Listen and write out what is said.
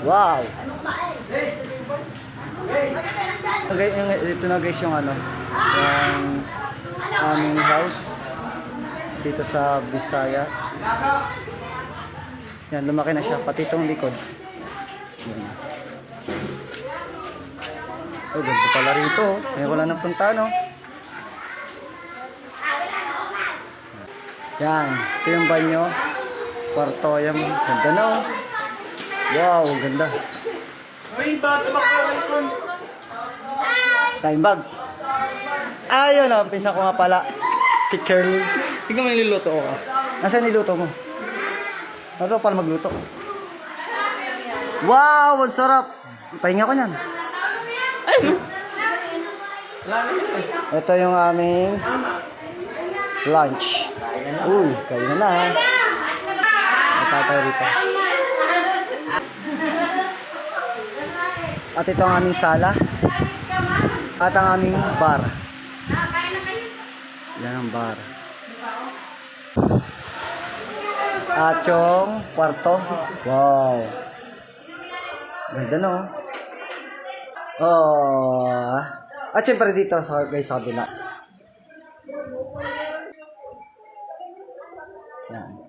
Wow! Okay, ito na guys yung ano, yung aming house dito sa Bisaya. Yan, lumaki na siya, pati itong likod. Yan. Oh, ganda pala rito. Ngayon ko lang napunta, no? Yan, ito yung banyo. Kwarto, yung ganda na, oh. Wow, ganda. Ay, ba't makakalikon? Time bag. Ayun, oh, pinsan ko nga pala. Si Curly. Tingnan mo niluluto ko ka. Nasaan niluto mo? Ano pala magluto? Wow, ang sarap. Pahinga ko niyan. Ito yung aming lunch. Uy, kain na ha. Natataw dito. At ito ang aming sala. At ang aming bar. Yan ang bar. At yung kwarto. Wow. Ganda no. Oh. At syempre dito sa kabila. Yan.